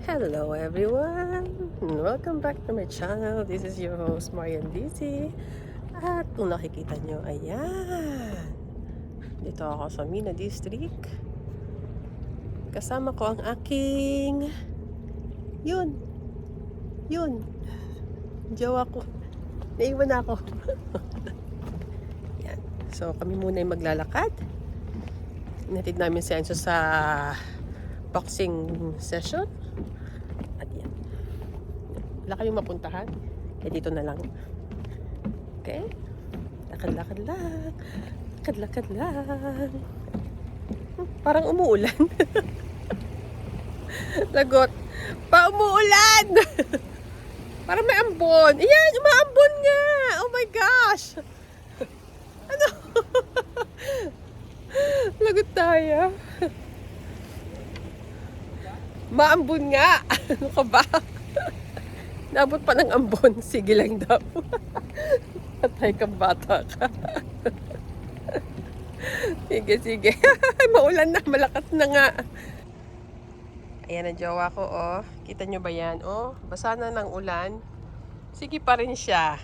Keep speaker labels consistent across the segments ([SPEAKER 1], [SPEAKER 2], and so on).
[SPEAKER 1] Hello everyone! Welcome back to my channel. This is your host Marian DC. At kung nakikita nyo, ayan. Dito ako sa Mina District. Kasama ko ang aking Yun! Jowa ko. Naiwan ako. Yan. So kami muna ay maglalakad. Natid namin si Enzo sa boxing session. At yan. Wala kayong mapuntahan. Kaya dito na lang. Okay? Lakad-lakad lang. Lakad-lakad lang. Parang umuulan. Lagot. Pa-umuulan! Parang may ambon. Ayan, umaambon nga! Oh my gosh! Ano? Lagot tayo. Maambon nga! Ano ka ba? Nabot pa ng ambon. Sige lang daw. Patay kang bata ka. Sige. Maulan na. Malakas na nga. Ayan ang jowa ko, oh. Kita nyo ba yan? Oh, basa na ng ulan. Sige pa rin siya.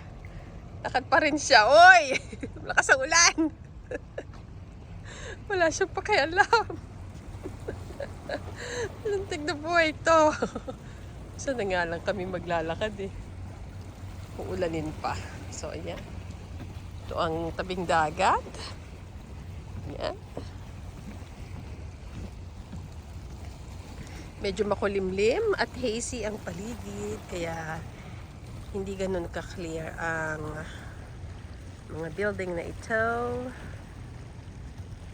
[SPEAKER 1] Lakad pa rin siya. Oy! Malakas ang ulan. Wala siyang pakialam. Lantig na buhay ito. So na nga lang kami maglalakad eh. Uulanin pa. So ayan. Ito ang tabing dagat. Ayan. Medyo makulimlim at hazy ang paligid. Kaya hindi ganun ka-clear ang mga building na ito.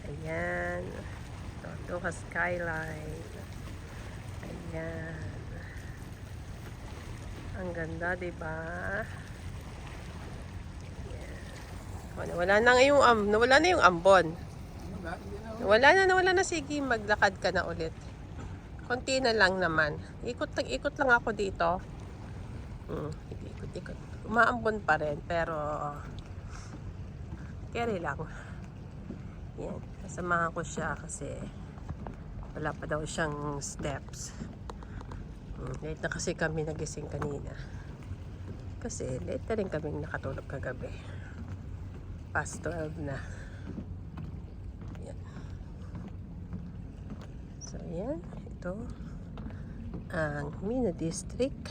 [SPEAKER 1] Ayan. Doha skyline. Ayan. Ang ganda, diba? Ayan. Nawala na yung ambon. Nawala na. Sige, maglakad ka na ulit. Konti na lang naman. Ikot lang ako dito. Ikot. Umaambon pa rin, pero carry lang. Yan. Kasamahan ko siya kasi wala pa daw siyang steps. Late na kasi kami nagising kanina. Kasi late na rin kami nakatulog kagabi. Past 12 na. Yan. So, yan. Ito ang Mina District.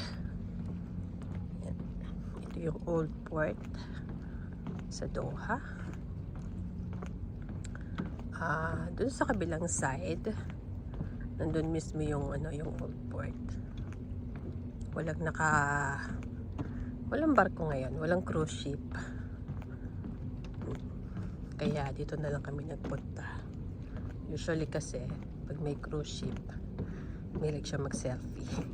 [SPEAKER 1] Yan. Ito yung old port sa Doha. Doon sa kabilang side, nandun mismo yung yung old port. Walang barko ngayon, walang cruise ship. Kaya dito na lang kami nagpunta. Usually kasi pag may cruise ship, mahilig siya mag-selfie.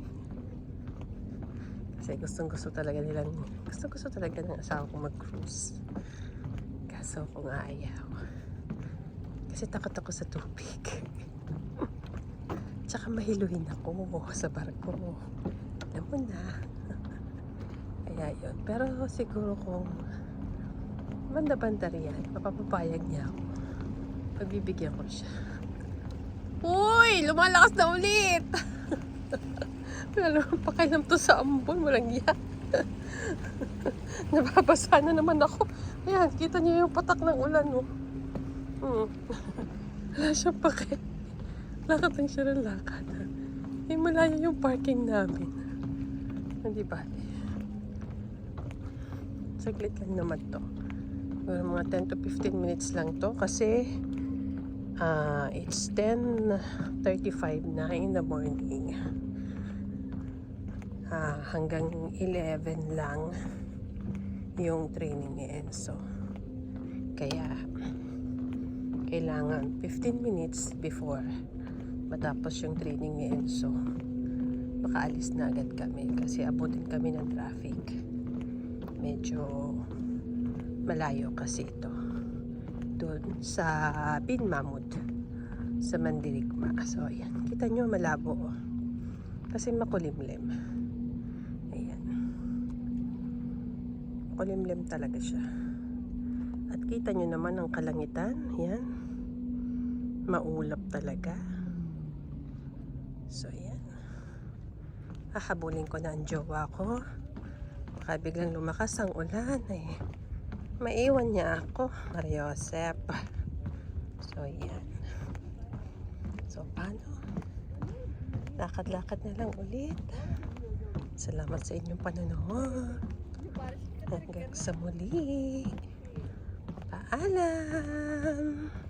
[SPEAKER 1] Kasi gusto talaga ng asawa ko mag-cruise. Kaso kung ayaw. Kasi takot ako sa tubig. Tsaka mahiluhin ako sa barko. Alam mo na. Kaya yun. Pero siguro kung banda-banda riyan, mapapapayag niya ako. Pagbibigyan ko siya. Uy! Lumalakas na ulit! Wala naman pakialam to sa ambon. Walang iya. Nababasa na naman ako. Ayan, kita niyo yung patak ng ulan, oh. Wala siyang pake. Lakad lang siya ng lakad. Eh, malaya yung parking namin. Hindi ba? Saglit lang naman to. Mga 10 to 15 minutes lang to. Kasi it's 10:35 na in the morning. Hanggang 11 lang yung training ni Enzo. Kaya kailangan 15 minutes before matapos yung training ni Enzo, makaalis na agad kami kasi abutin kami ng traffic. Medyo malayo kasi ito doon sa Bin Mahmud sa Mandirigma. So ayan, kita nyo malabo kasi makulimlim. Ayan, makulimlim talaga siya. At kita nyo naman ang kalangitan. Yan. Maulap talaga. So, yan. Hahabulin ko na ang jowa ko. Baka biglang lumakas ang ulan eh. Maiwan niya ako, Mariosep. So, yan. So, paano? Lakad-lakad na lang ulit. Salamat sa inyong panonood. Hanggang sa muli. Paalam!